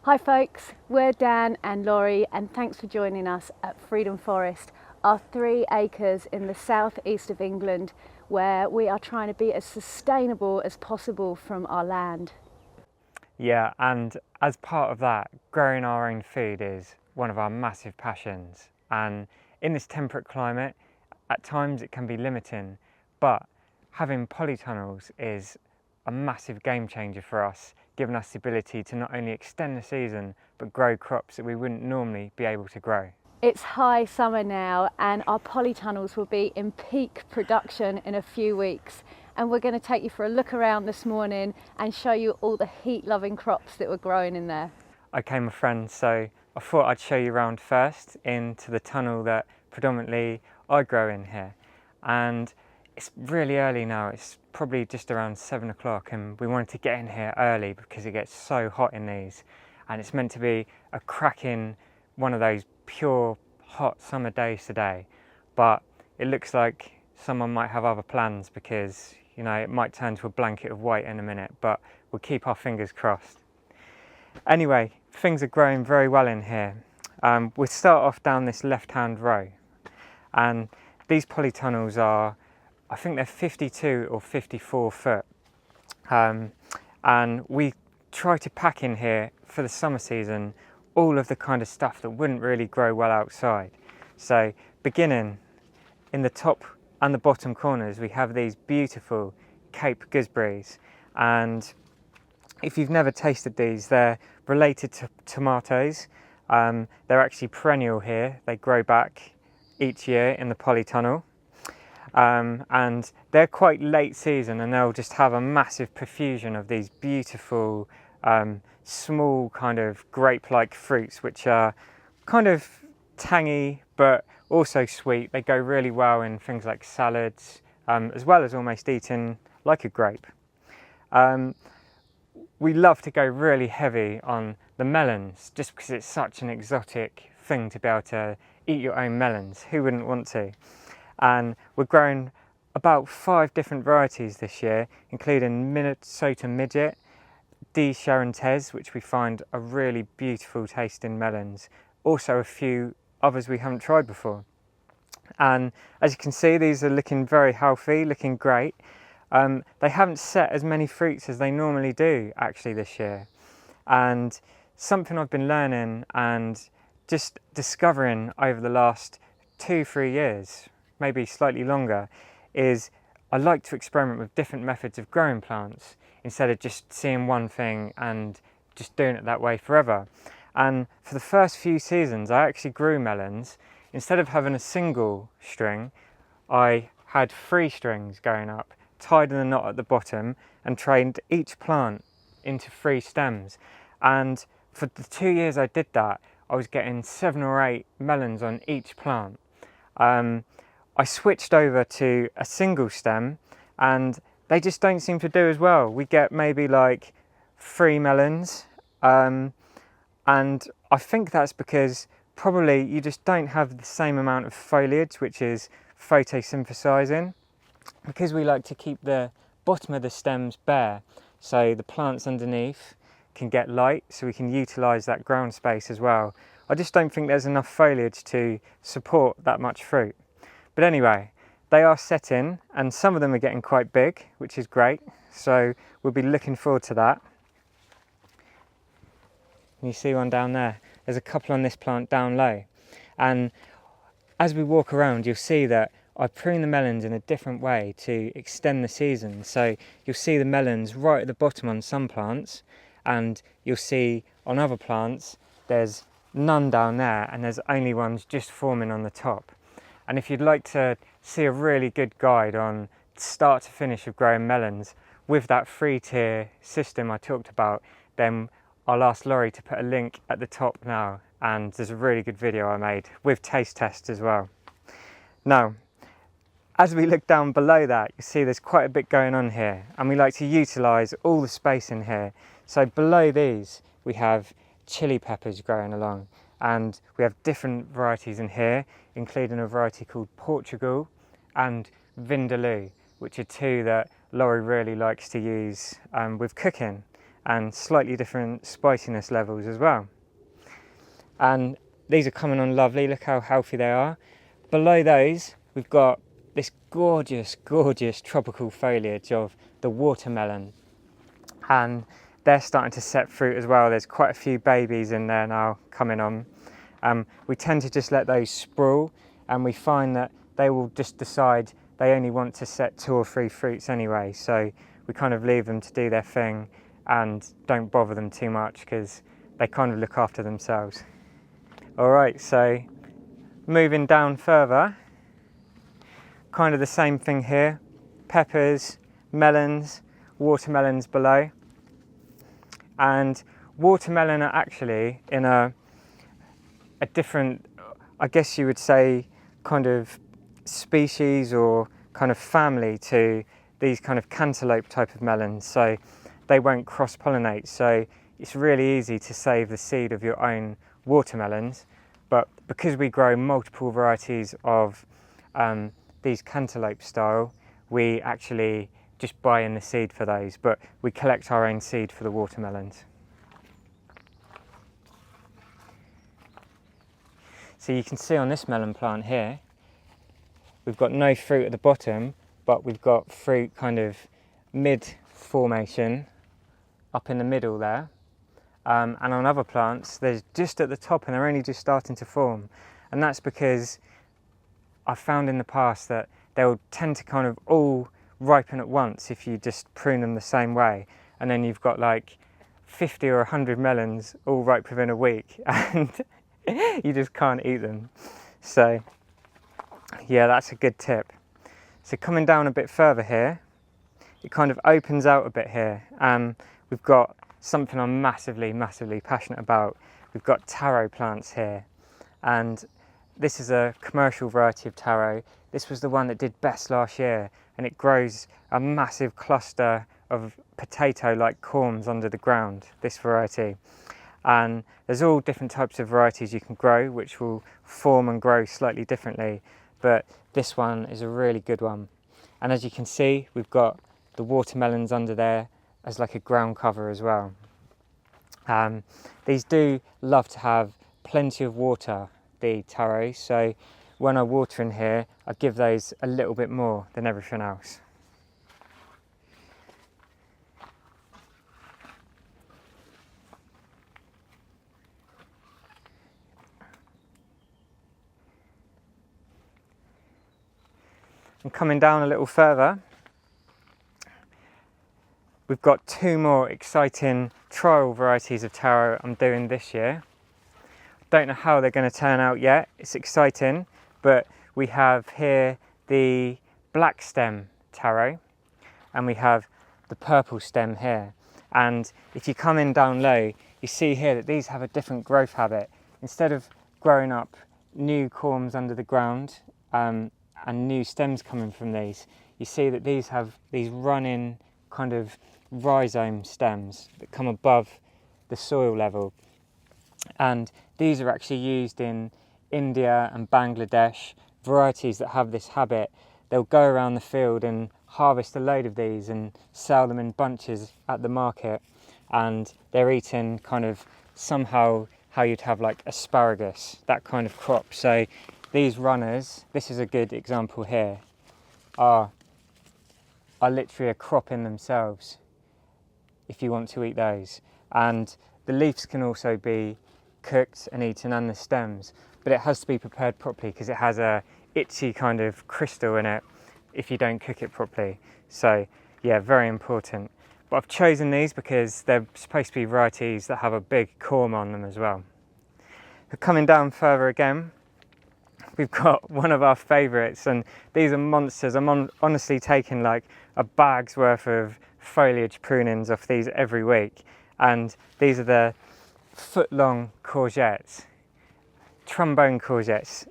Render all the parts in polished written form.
Hi folks, we're Dan and Laurie and thanks for joining us at Freedom Forest, our 3 acres in the southeast of England where we are trying to be as sustainable as possible from our land. Yeah, and as part of that, growing our own food is one of our massive passions. And in this temperate climate, at times it can be limiting, but having polytunnels is a massive game changer for us, giving us the ability to not only extend the season, but grow crops that we wouldn't normally be able to grow. It's high summer now and our polytunnels will be in peak production in a few weeks. And we're going to take you for a look around this morning and show you all the heat-loving crops that we're growing in there. Okay, my friends, so I thought I'd show you around first into the tunnel that predominantly I grow in here. And it's really early now, it's probably just around 7 o'clock, and we wanted to get in here early because it gets so hot in these. And it's meant to be a cracking, one of those pure hot summer days today. But it looks like someone might have other plans because, you know, it might turn to a blanket of white in a minute, but we'll keep our fingers crossed. Anyway, things are growing very well in here. We'll start off down this left-hand row, and these polytunnels are, I think they're 52 or 54 foot, and we try to pack in here for the summer season all of the kind of stuff that wouldn't really grow well outside. So beginning in the top and the bottom corners, we have these beautiful Cape gooseberries, and if you've never tasted these, they're related to tomatoes. They're actually perennial here. They grow back each year in the polytunnel. And they're quite late season, and they'll just have a massive profusion of these beautiful small kind of grape-like fruits, which are kind of tangy but also sweet. They go really well in things like salads, as well as almost eaten like a grape. We love to go really heavy on the melons just because it's such an exotic thing to be able to eat your own melons. Who wouldn't want to? And we're growing about 5 different varieties this year, including Minnesota Midget, D. Charentes, which we find are really beautiful tasting melons. Also a few others we haven't tried before. And as you can see, these are looking very healthy, looking great. They haven't set as many fruits as they normally do actually this year. And something I've been learning and just discovering over the last 2-3 years, maybe slightly longer, is I like to experiment with different methods of growing plants instead of just seeing one thing and just doing it that way forever. And for the first few seasons, I actually grew melons. Instead of having a single string, I had 3 strings going up, tied in a knot at the bottom, and trained each plant into 3 stems. And for the 2 years I did that, I was getting 7 or 8 melons on each plant. I switched over to a single stem and they just don't seem to do as well. We get maybe like 3 melons, and I think that's because probably you just don't have the same amount of foliage, which is photosynthesizing, because we like to keep the bottom of the stems bare so the plants underneath can get light, so we can utilize that ground space as well. I just don't think there's enough foliage to support that much fruit. But anyway, they are set in, and some of them are getting quite big, which is great. So we'll be looking forward to that. And you see one down there. There's a couple on this plant down low. And as we walk around, you'll see that I prune the melons in a different way to extend the season. So you'll see the melons right at the bottom on some plants, and you'll see on other plants there's none down there, and there's only ones just forming on the top. And if you'd like to see a really good guide on start to finish of growing melons with that 3-tier system I talked about, then I'll ask Laurie to put a link at the top now, and there's a really good video I made with taste tests as well. Now, as we look down below that, you see there's quite a bit going on here, and we like to utilise all the space in here. So below these we have chili peppers growing along, and we have different varieties in here, including a variety called Portugal and Vindaloo, which are 2 that Laurie really likes to use with cooking. and slightly different spiciness levels as well. And these are coming on lovely, look how healthy they are. Below those we've got this gorgeous tropical foliage of the watermelon, and they're starting to set fruit as well. There's quite a few babies in there now coming on. We tend to just let those sprawl, and we find that they will just decide they only want to set 2 or 3 fruits anyway, so we kind of leave them to do their thing and don't bother them too much because they kind of look after themselves. Alright, so moving down further, kind of the same thing here, peppers, melons, watermelons below. And watermelon are actually in a different, I guess you would say, kind of species or kind of family to these kind of cantaloupe type of melons, so they won't cross-pollinate, so it's really easy to save the seed of your own watermelons. But because we grow multiple varieties of these cantaloupe style, we actually just buy in the seed for those, but we collect our own seed for the watermelons. So you can see on this melon plant here, we've got no fruit at the bottom, but we've got fruit kind of mid-formation up in the middle there. And on other plants, they're just at the top and they're only just starting to form. And that's because I've found in the past that they'll tend to kind of all ripen at once if you just prune them the same way. And then you've got like 50 or 100 melons all ripe within a week and you just can't eat them. So yeah, that's a good tip. So coming down a bit further here, it kind of opens out a bit here. We've got something I'm massively passionate about. We've got taro plants here, and this is a commercial variety of taro. This was the one that did best last year, and it grows a massive cluster of potato-like corms under the ground, this variety. And there's all different types of varieties you can grow which will form and grow slightly differently, but this one is a really good one. And as you can see, we've got the watermelons under there as like a ground cover as well. These do love to have plenty of water, the taro, so when I water in here, I give those a little bit more than everything else. And coming down a little further, we've got 2 more exciting trial varieties of taro I'm doing this year. Don't know how they're going to turn out yet, it's exciting, but we have here the black stem taro and we have the purple stem here. And if you come in down low, you see here that these have a different growth habit. Instead of growing up new corms under the ground and new stems coming from these, you see that these have these running kind of rhizome stems that come above the soil level, and these are actually used in India and Bangladesh, varieties that have this habit. They'll go around the field and harvest a load of these and sell them in bunches at the market, and they're eaten kind of somehow how you'd have like asparagus, that kind of crop. So these runners, this is a good example here, are literally a crop in themselves if you want to eat those. And the leaves can also be cooked and eaten, and the stems, but it has to be prepared properly because it has a itchy kind of crystal in it if you don't cook it properly. So yeah, very important. But I've chosen these because they're supposed to be varieties that have a big corm on them as well. But coming down further again, we've got one of our favourites, and these are monsters. I'm honestly taking like a bag's worth of foliage prunings off these every week, and these are the foot-long courgettes, trombone courgettes,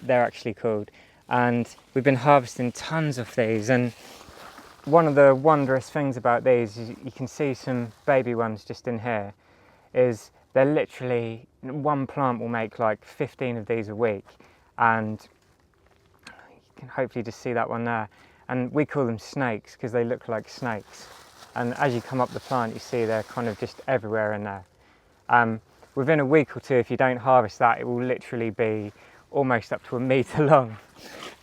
they're actually called, and we've been harvesting tons of these. And one of the wondrous things about these is you can see some baby ones just in here, is they're literally, one plant will make like 15 of these a week, and you can hopefully just see that one there, and we call them snakes because they look like snakes. and as you come up the plant you see they're kind of just everywhere in there. Within a week or two, if you don't harvest that, it will literally be almost up to a metre long.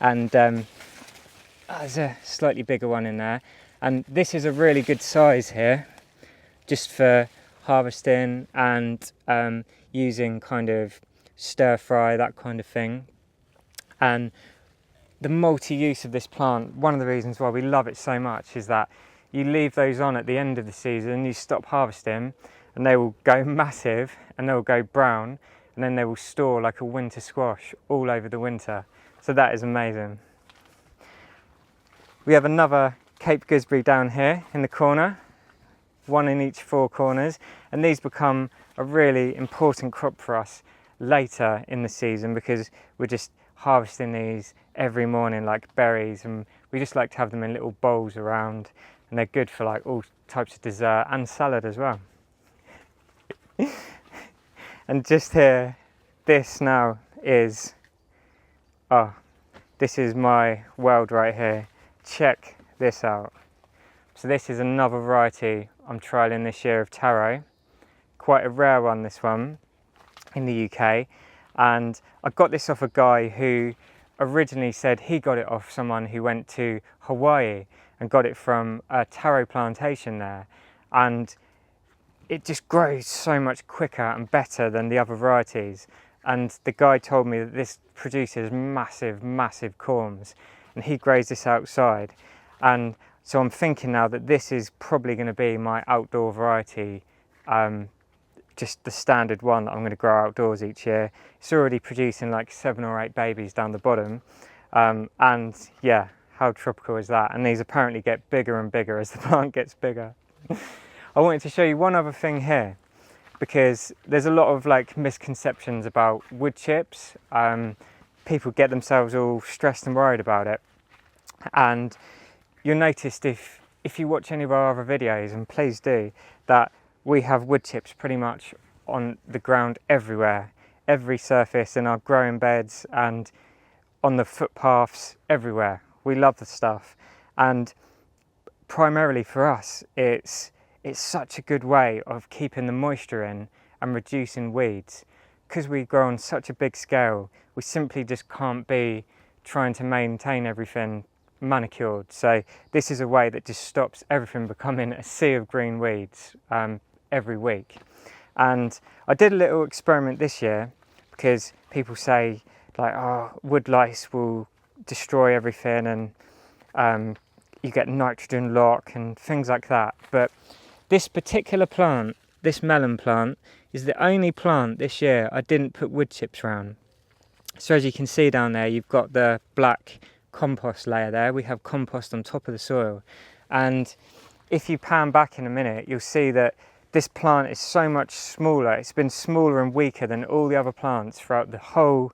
And there's a slightly bigger one in there, and this is a really good size here just for harvesting and using kind of stir fry, that kind of thing. And the multi-use of this plant, one of the reasons why we love it so much is that you leave those on at the end of the season, you stop harvesting and they will go massive and they will go brown, and then they will store like a winter squash all over the winter. So that is amazing. We have another Cape gooseberry down here in the corner, one in each four corners, and these become a really important crop for us later in the season because we're just harvesting these every morning like berries, and we just like to have them in little bowls around, and they're good for like all types of dessert and salad as well. And just here, this now is, this is my world right here. Check this out. So this is another variety I'm trialling this year of taro. Quite a rare one, this one, in the UK. And I got this off a guy who originally said he got it off someone who went to Hawaii and got it from a taro plantation there. And it just grows so much quicker and better than the other varieties. And the guy told me that this produces massive, massive corms, and he grows this outside. And so I'm thinking now that this is probably going to be my outdoor variety, just the standard one that I'm going to grow outdoors each year. It's already producing like 7 or 8 babies down the bottom. And yeah, how tropical is that? And these apparently get bigger and bigger as the plant gets bigger. I wanted to show you one other thing here, because there's a lot of like misconceptions about wood chips. People get themselves all stressed and worried about it. And you'll notice if you watch any of our other videos, and please do, that we have wood chips pretty much on the ground everywhere, every surface in our growing beds and on the footpaths, everywhere. We love the stuff, and primarily for us it's such a good way of keeping the moisture in and reducing weeds. Because we grow on such a big scale, we simply just can't be trying to maintain everything manicured. So this is a way that just stops everything becoming a sea of green weeds every week. And I did a little experiment this year, because people say like, oh, wood lice will destroy everything, and you get nitrogen lock and things like that. But this particular plant, this melon plant, is the only plant this year I didn't put wood chips around. So as you can see down there, you've got the black compost layer there. We have compost on top of the soil. And if you pan back in a minute, you'll see that this plant is so much smaller. It's been smaller and weaker than all the other plants throughout the whole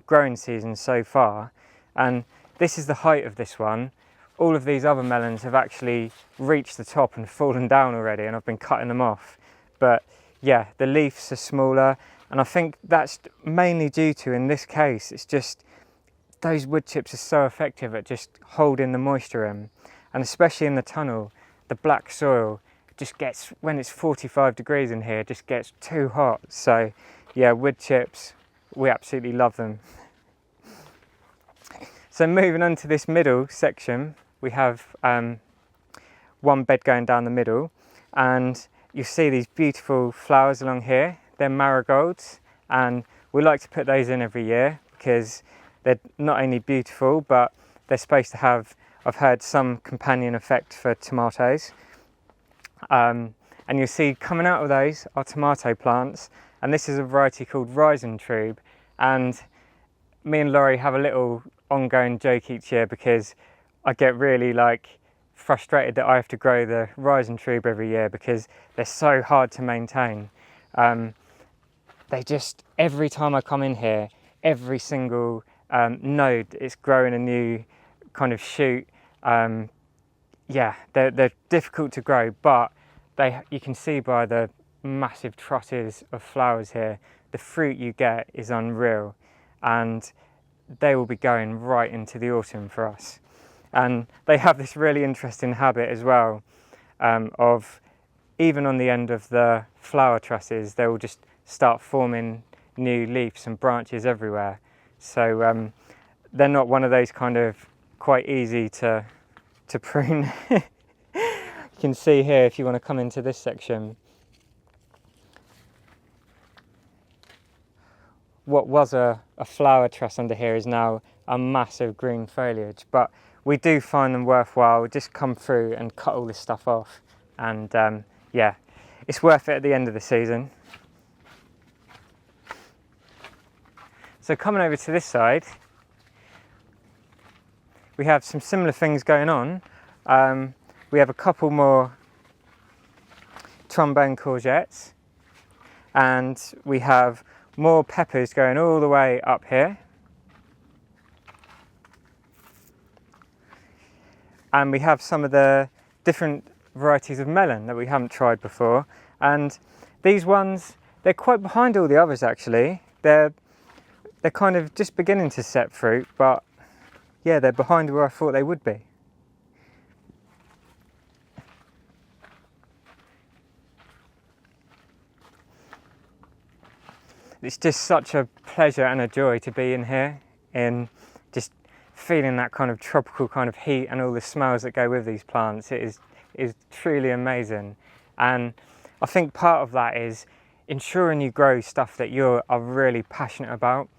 growing season so far. And this is the height of this one. All of these other melons have actually reached the top and fallen down already, and I've been cutting them off. But yeah, the leaves are smaller, and I think that's mainly due to, in this case, it's just those wood chips are so effective at just holding the moisture in. And especially in the tunnel, the black soil just gets, when it's 45 degrees in here, just gets too hot. So yeah, wood chips, we absolutely love them. So moving on to this middle section, we have one bed going down the middle, and you see these beautiful flowers along here. They're marigolds, and we like to put those in every year because they're not only beautiful, but they're supposed to have, I've heard, some companion effect for tomatoes. And you'll see coming out of those are tomato plants, and this is a variety called Riesentrube. And me and Laurie have a little ongoing joke each year, because I get really like frustrated that I have to grow the Riesentrube every year because they're so hard to maintain. They just, every time I come in here, every single node is growing a new kind of shoot. Yeah, they're difficult to grow, but you can see by the massive trusses of flowers here, the fruit you get is unreal, and they will be going right into the autumn for us. And they have this really interesting habit as well. of even on the end of the flower trusses, they will just start forming new leaves and branches everywhere. So they're not one of those kind of quite easy to prune. You can see here, if you want to come into this section, what was a flower truss under here is now a massive green foliage, but we do find them worthwhile. Just come through and cut all this stuff off, and yeah, it's worth it at the end of the season. So coming over to this side, we have some similar things going on. We have a couple more trombone courgettes, and we have more peppers going all the way up here. And we have some of the different varieties of melon that we haven't tried before. And these ones, they're quite behind all the others actually. They're kind of just beginning to set fruit, but yeah, they're behind where I thought they would be. It's just such a pleasure and a joy to be in here, in just feeling that kind of tropical kind of heat and all the smells that go with these plants. It is truly amazing. And I think part of that is ensuring you grow stuff that you are really passionate about,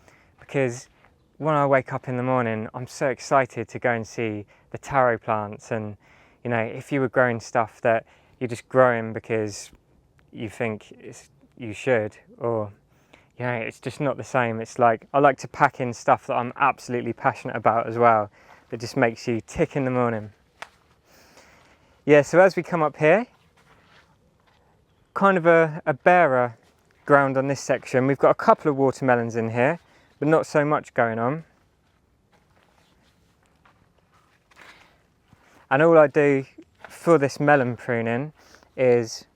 because when I wake up in the morning, I'm so excited to go and see the taro plants. And you know, if you were growing stuff that you're just growing because you think you should, or you know, it's just not the same. It's like, I like to pack in stuff that I'm absolutely passionate about as well, that just makes you tick in the morning. Yeah, so as we come up here, kind of a barer ground on this section. We've got a couple of watermelons in here, but not so much going on. And all I do for this melon pruning is,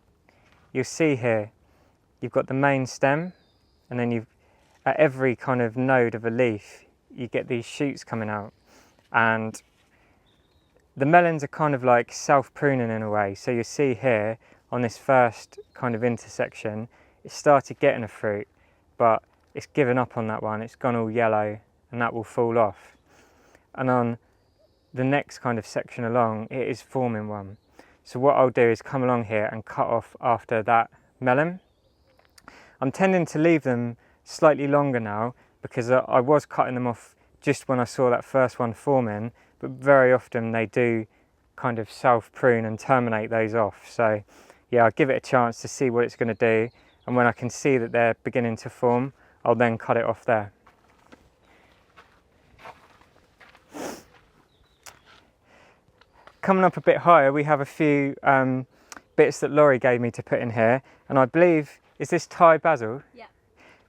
you'll see here, you've got the main stem, and then at every kind of node of a leaf, you get these shoots coming out. And the melons are kind of like self-pruning in a way. So you see here, on this first kind of intersection, it started getting a fruit, but it's given up on that one. It's gone all yellow, and that will fall off. And on the next kind of section along, it is forming one. So what I'll do is come along here and cut off after that melon. I'm tending to leave them slightly longer now, because I was cutting them off just when I saw that first one forming, but very often they do kind of self-prune and terminate those off. So yeah, I'll give it a chance to see what it's going to do, and when I can see that they're beginning to form, I'll then cut it off there. Coming up a bit higher, we have a few bits that Laurie gave me to put in here, and I believe, is this Thai basil? Yeah.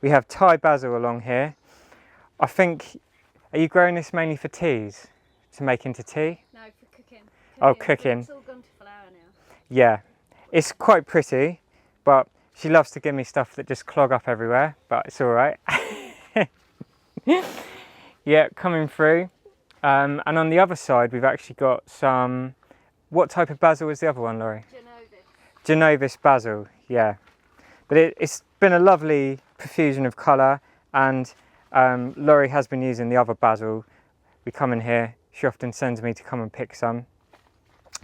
We have Thai basil along here. I think, are you growing this mainly for teas, to make into tea? No, for cooking. Oh, cooking. It's all gone to flower now. Yeah, it's quite pretty, but she loves to give me stuff that just clog up everywhere, but it's all right. Yeah, coming through. And on the other side, we've actually got some, what type of basil was the other one, Laurie? Genovis basil, yeah. But it's been a lovely profusion of colour, and Laurie has been using the other basil. We come in here, she often sends me to come and pick some.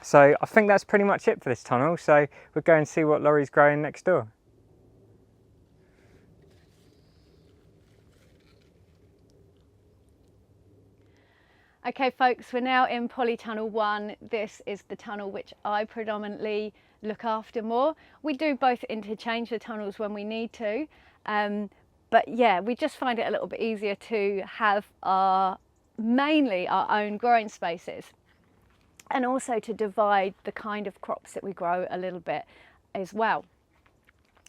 So I think that's pretty much it for this tunnel, so we'll go and see what Laurie's growing next door. Okay folks, we're now in Polytunnel 1. This is the tunnel which I predominantly look after more. We do both interchange the tunnels when we need to, but yeah, we just find it a little bit easier to have mainly our own growing spaces, and also to divide the kind of crops that we grow a little bit as well.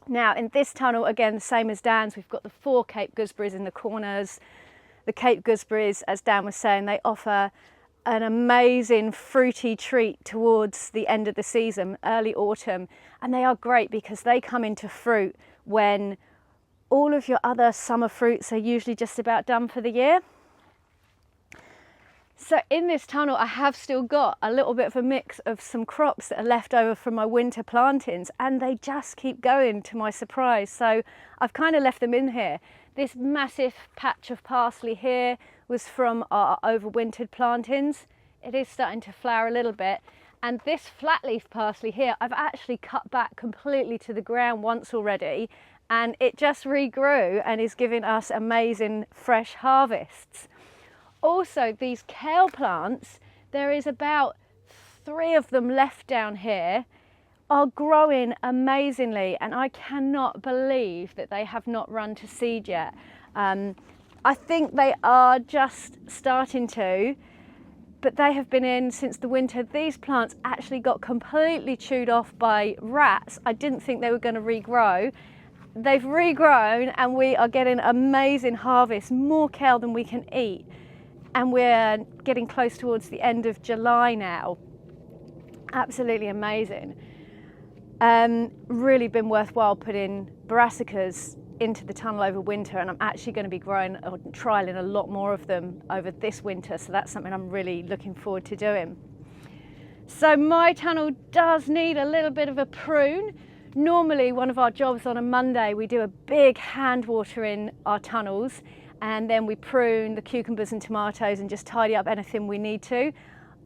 Now in this tunnel, again, the same as Dan's, we've got the 4 Cape gooseberries in the corners. The Cape gooseberries, as Dan was saying, they offer an amazing fruity treat towards the end of the season, early autumn, and they are great because they come into fruit when all of your other summer fruits are usually just about done for the year. So in this tunnel, I have still got a little bit of a mix of some crops that are left over from my winter plantings, and they just keep going, to my surprise. So I've kind of left them in here. This massive patch of parsley here was from our overwintered plantings. It is starting to flower a little bit. And this flat leaf parsley here, I've actually cut back completely to the ground once already, and it just regrew and is giving us amazing fresh harvests. Also, these kale plants, there is about 3 of them left down here, are growing amazingly, and I cannot believe that they have not run to seed yet. I think they are just starting to, but they have been in since the winter. These plants actually got completely chewed off by rats. I didn't think they were going to regrow. They've regrown, and we are getting amazing harvests, more kale than we can eat. And we're getting close towards the end of July now. Absolutely amazing. Really been worthwhile putting brassicas into the tunnel over winter, and I'm actually going to be growing or trialing a lot more of them over this winter, so that's something I'm really looking forward to doing. So my tunnel does need a little bit of a prune. Normally one of our jobs on a Monday, we do a big hand water in our tunnels, and then we prune the cucumbers and tomatoes and just tidy up anything we need to.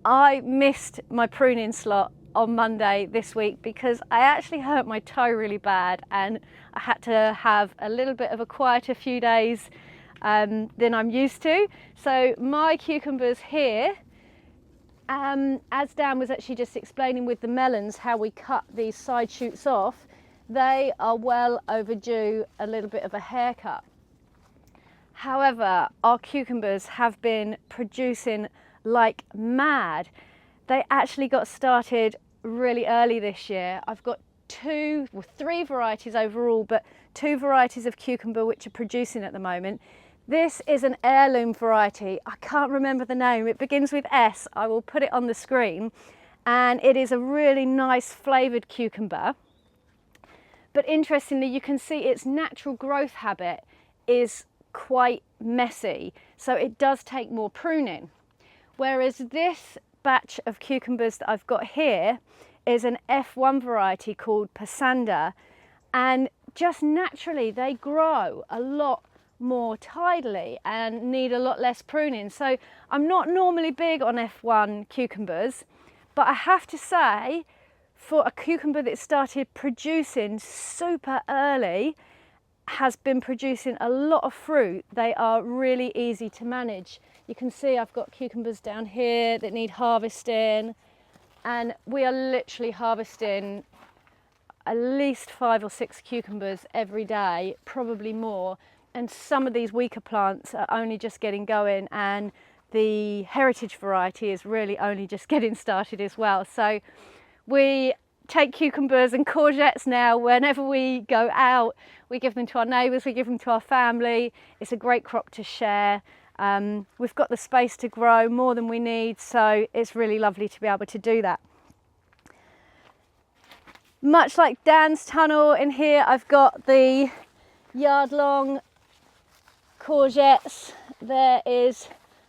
I missed my pruning slot on Monday this week because I actually hurt my toe really bad, and I had to have a little bit of a quieter few days than I'm used to. So my cucumbers here, as Dan was actually just explaining with the melons how we cut these side shoots off, they are well overdue a little bit of a haircut. However, our cucumbers have been producing like mad. They actually got started really early this year. I've got 3 varieties overall, but 2 varieties of cucumber which are producing at the moment. This is an heirloom variety. I can't remember the name. It begins with S. I will put it on the screen. And it is a really nice flavoured cucumber. But interestingly, you can see its natural growth habit is quite messy, so it does take more pruning. Whereas this batch of cucumbers that I've got here is an F1 variety called Pasanda, and just naturally they grow a lot more tidily and need a lot less pruning. So I'm not normally big on F1 cucumbers, but I have to say, for a cucumber that started producing super early, has been producing a lot of fruit, they are really easy to manage. You can see I've got cucumbers down here that need harvesting, and we are literally harvesting at least 5 or 6 cucumbers every day, probably more. And some of these weaker plants are only just getting going, and the heritage variety is really only just getting started as well. So we take cucumbers and courgettes now whenever we go out. We give them to our neighbours, we give them to our family. It's a great crop to share. We've got the space to grow more than we need, so it's really lovely to be able to do that. Much like Dan's tunnel, in here I've got the yard-long courgettes. There is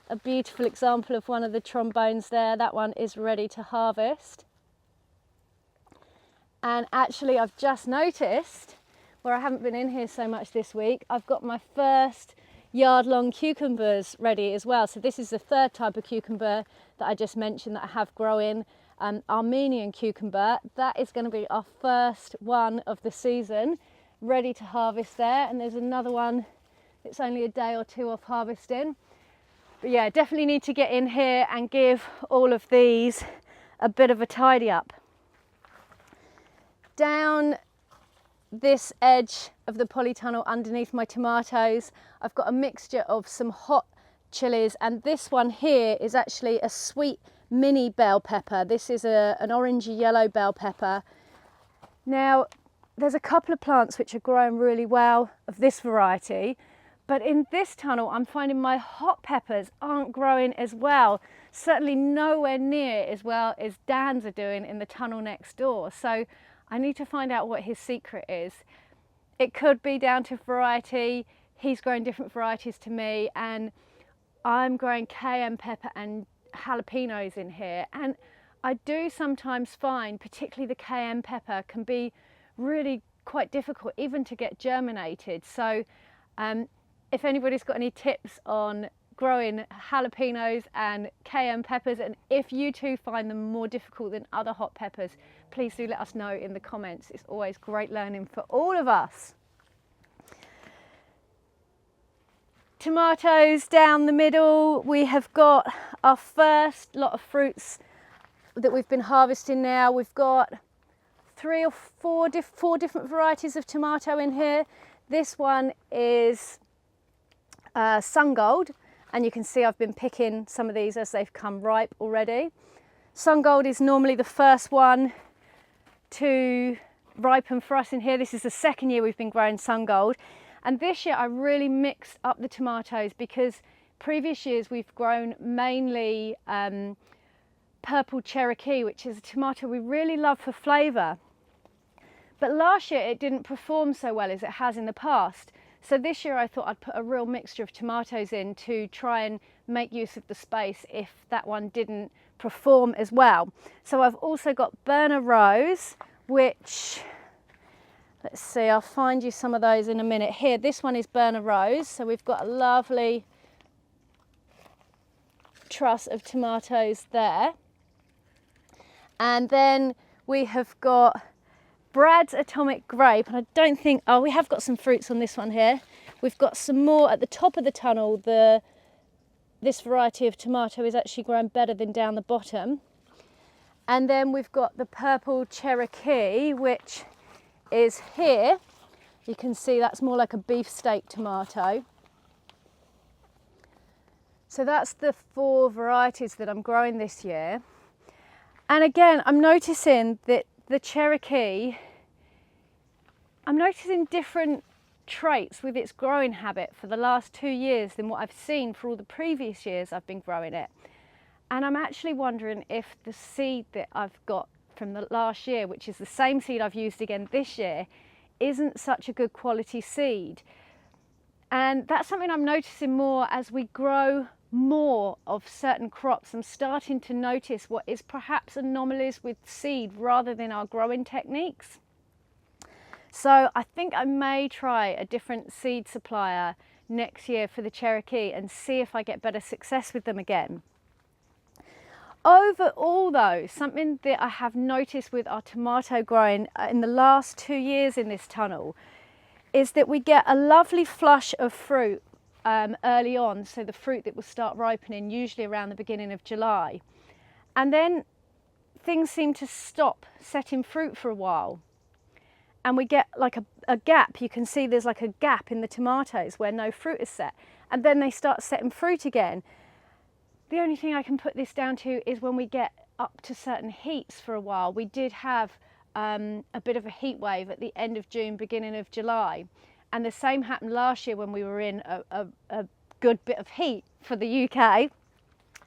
a beautiful example of one of the trombones there. That one is ready to harvest. And actually I've just noticed, where I haven't been in here so much this week, I've got my first yard-long cucumbers ready as well. So this is the 3rd type of cucumber that I just mentioned that I have growing, Armenian cucumber. That is going to be our first one of the season, ready to harvest there. And there's another one that's only a day or 2 off harvesting. But yeah, definitely need to get in here and give all of these a bit of a tidy up. Down this edge of the polytunnel underneath my tomatoes, I've got a mixture of some hot chilies, and this one here is actually a sweet mini bell pepper. This is an orangey yellow bell pepper. Now, there's a couple of plants which are growing really well of this variety, but in this tunnel I'm finding my hot peppers aren't growing as well, certainly nowhere near as well as Dan's are doing in the tunnel next door. So I need to find out what his secret is. It could be down to variety. He's growing different varieties to me, and I'm growing cayenne pepper and jalapenos in here, and I do sometimes find particularly the cayenne pepper can be really quite difficult even to get germinated. So if anybody's got any tips on growing jalapenos and cayenne peppers, and if you too find them more difficult than other hot peppers, please do let us know in the comments. It's always great learning for all of us. Tomatoes down the middle. We have got our first lot of fruits that we've been harvesting now. We've got four different varieties of tomato in here. This one is Sun Gold, and you can see I've been picking some of these as they've come ripe already. Sun Gold is normally the first one to ripen for us in here. This is the second year we've been growing Sun Gold. And this year I really mixed up the tomatoes, because previous years we've grown mainly purple Cherokee, which is a tomato we really love for flavour. But last year it didn't perform so well as it has in the past. So this year I thought I'd put a real mixture of tomatoes in to try and make use of the space if that one didn't perform as well. So I've also got Berner Rose, which, let's see, I'll find you some of those in a minute. Here, this one is Berner Rose. So we've got a lovely truss of tomatoes there. And then we have got Brad's Atomic Grape, and I don't think, oh, we have got some fruits on this one here. We've got some more at the top of the tunnel. This variety of tomato is actually growing better than down the bottom. And then we've got the purple Cherokee, which is here. You can see that's more like a beefsteak tomato. So that's the 4 varieties that I'm growing this year. And again, I'm noticing that the Cherokee, I'm noticing different traits with its growing habit for the last 2 years than what I've seen for all the previous years I've been growing it. And I'm actually wondering if the seed that I've got from the last year, which is the same seed I've used again this year, isn't such a good quality seed. And that's something I'm noticing more as we grow more of certain crops. I'm starting to notice what is perhaps anomalies with seed rather than our growing techniques. So I think I may try a different seed supplier next year for the Cherokee and see if I get better success with them again. Overall though, something that I have noticed with our tomato growing in the last 2 years in this tunnel is that we get a lovely flush of fruit early on, so the fruit that will start ripening usually around the beginning of July. And then things seem to stop setting fruit for a while. And we get like a gap. You can see there's like a gap in the tomatoes where no fruit is set. And then they start setting fruit again. The only thing I can put this down to is when we get up to certain heats for a while. We did have a bit of a heat wave at the end of June, beginning of July. And the same happened last year when we were in a good bit of heat for the UK.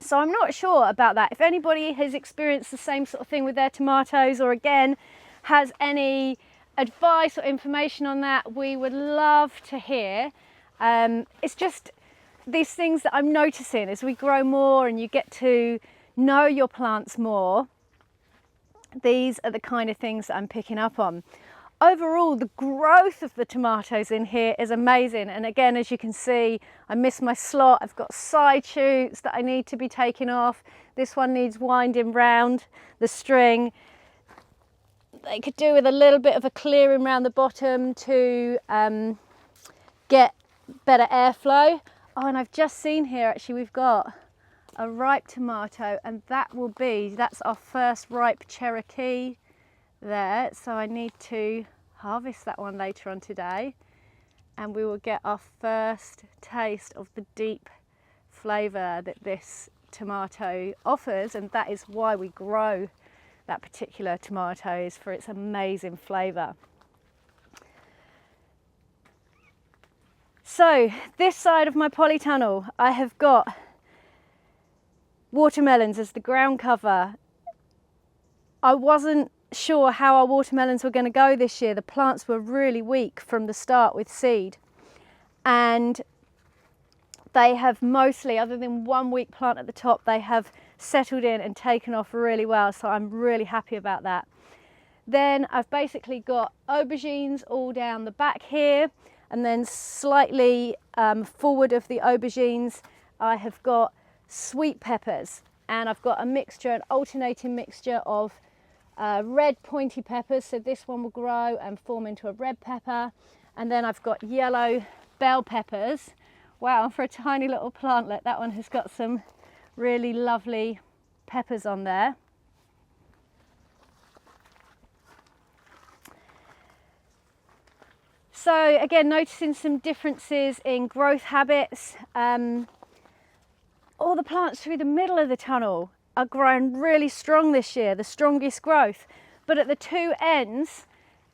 So I'm not sure about that. If anybody has experienced the same sort of thing with their tomatoes, or again, has any advice or information on that, we would love to hear. It's just these things that I'm noticing as we grow more and you get to know your plants more. These are the kind of things that I'm picking up on. Overall, the growth of the tomatoes in here is amazing. And again, as you can see, I missed my slot. I've got side shoots that I need to be taking off. This one needs winding round the string. They could do with a little bit of a clearing around the bottom to get better airflow. Oh, and I've just seen here, actually, we've got a ripe tomato, and that's our first ripe Cherokee there. So I need to harvest that one later on today, and we will get our first taste of the deep flavour that this tomato offers, and that is why we grow that particular tomato, is for its amazing flavour. So this side of my polytunnel, I have got watermelons as the ground cover. I wasn't sure how our watermelons were going to go this year. The plants were really weak from the start with seed, and they have mostly, other than one weak plant at the top, they have settled in and taken off really well, so I'm really happy about that. Then I've basically got aubergines all down the back here, and then slightly forward of the aubergines I have got sweet peppers, and I've got a mixture, an alternating mixture of red pointy peppers, so this one will grow and form into a red pepper, and then I've got yellow bell peppers. Wow, for a tiny little plantlet, that one has got some really lovely peppers on there. So again, noticing some differences in growth habits. All the plants through the middle of the tunnel are growing really strong this year, the strongest growth. But at the two ends,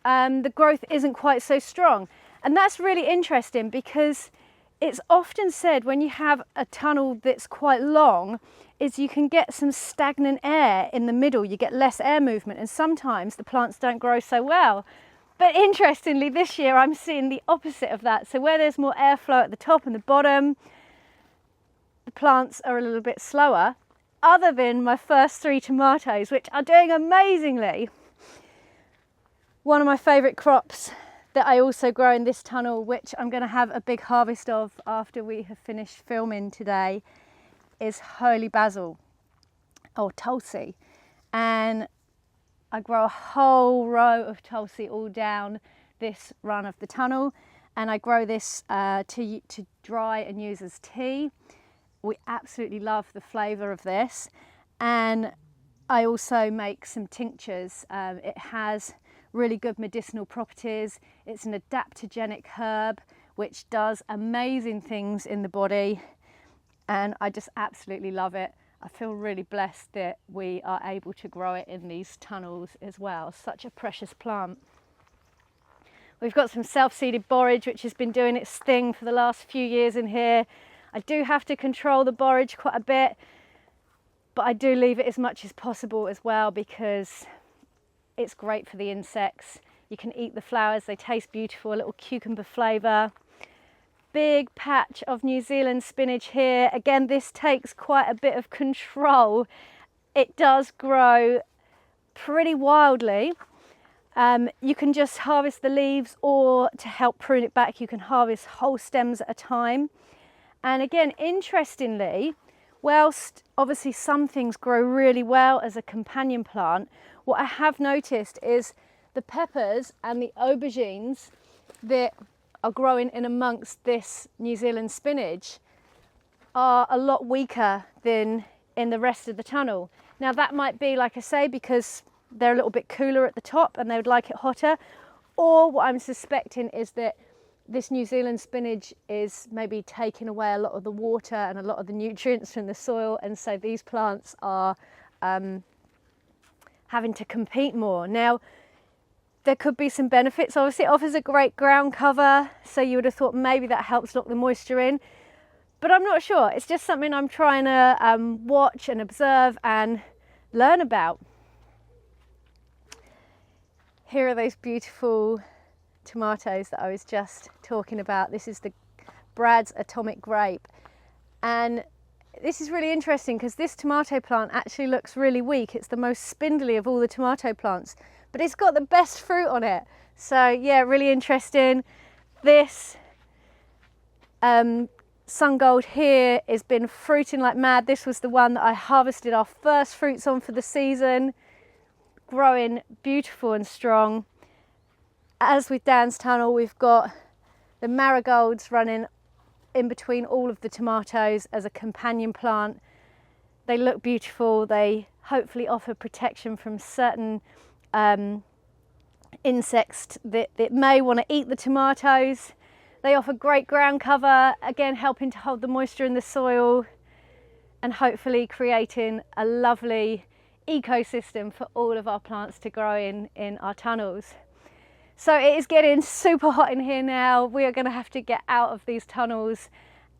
the growth isn't quite so strong. And that's really interesting, because it's often said when you have a tunnel that's quite long, is you can get some stagnant air in the middle, you get less air movement, and sometimes the plants don't grow so well. But interestingly, this year I'm seeing the opposite of that. So where there's more airflow at the top and the bottom, the plants are a little bit slower, other than my first 3 tomatoes, which are doing amazingly. One of my favourite crops that I also grow in this tunnel, which I'm going to have a big harvest of after we have finished filming today, is holy basil, or tulsi. And I grow a whole row of tulsi all down this run of the tunnel, and I grow this to dry and use as tea. We absolutely love the flavour of this, and I also make some tinctures. It has really good medicinal properties. It's an adaptogenic herb which does amazing things in the body, and I just absolutely love it. I feel really blessed that we are able to grow it in these tunnels as well. Such a precious plant. We've got some self-seeded borage, which has been doing its thing for the last few years in here. I do have to control the borage quite a bit, but I do leave it as much as possible as well, because it's great for the insects. You can eat the flowers, they taste beautiful, a little cucumber flavour. Big patch of New Zealand spinach here. Again, this takes quite a bit of control. It does grow pretty wildly. You can just harvest the leaves, or to help prune it back, you can harvest whole stems at a time. And again, interestingly, whilst obviously some things grow really well as a companion plant, what I have noticed is the peppers and the aubergines that are growing in amongst this New Zealand spinach are a lot weaker than in the rest of the tunnel. Now that might be, like I say, because they're a little bit cooler at the top and they would like it hotter, or what I'm suspecting is that this New Zealand spinach is maybe taking away a lot of the water and a lot of the nutrients from the soil, and so these plants are having to compete more. Now, there could be some benefits. Obviously, it offers a great ground cover, so you would have thought maybe that helps lock the moisture in, but I'm not sure. It's just something I'm trying to watch and observe and learn about. Here are those beautiful tomatoes that I was just talking about. This is the Brad's Atomic Grape, and this is really interesting because this tomato plant actually looks really weak. It's the most spindly of all the tomato plants, but it's got the best fruit on it. So yeah, really interesting. This sun gold here has been fruiting like mad. This was the one that I harvested our first fruits on for the season, growing beautiful and strong. As with Dan's tunnel, we've got the marigolds running in between all of the tomatoes as a companion plant. They look beautiful. They hopefully offer protection from certain insects that may want to eat the tomatoes. They offer great ground cover, again helping to hold the moisture in the soil and hopefully creating a lovely ecosystem for all of our plants to grow in our tunnels. So it is getting super hot in here now. We are going to have to get out of these tunnels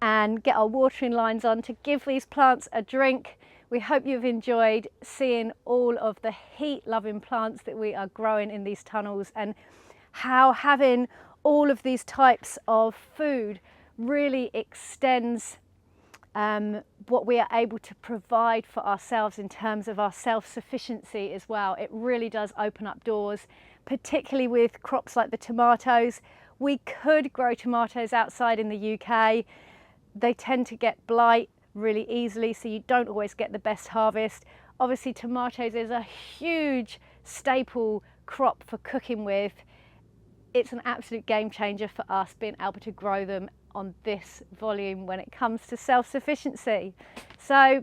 and get our watering lines on to give these plants a drink. We hope you've enjoyed seeing all of the heat-loving plants that we are growing in these tunnels, and how having all of these types of food really extends what we are able to provide for ourselves in terms of our self-sufficiency as well. It really does open up doors, particularly with crops like the tomatoes. We could grow tomatoes outside in the UK. They tend to get blight really easily, so you don't always get the best harvest. Obviously, tomatoes is a huge staple crop for cooking with. It's an absolute game changer for us being able to grow them on this volume when it comes to self-sufficiency. So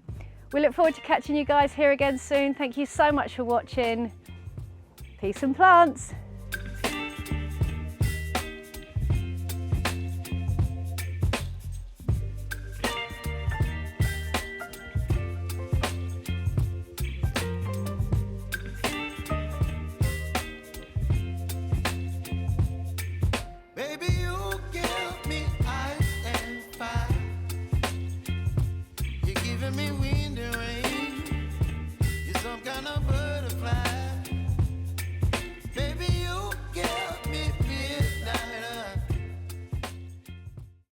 we look forward to catching you guys here again soon. Thank you so much for watching. Peace and plants.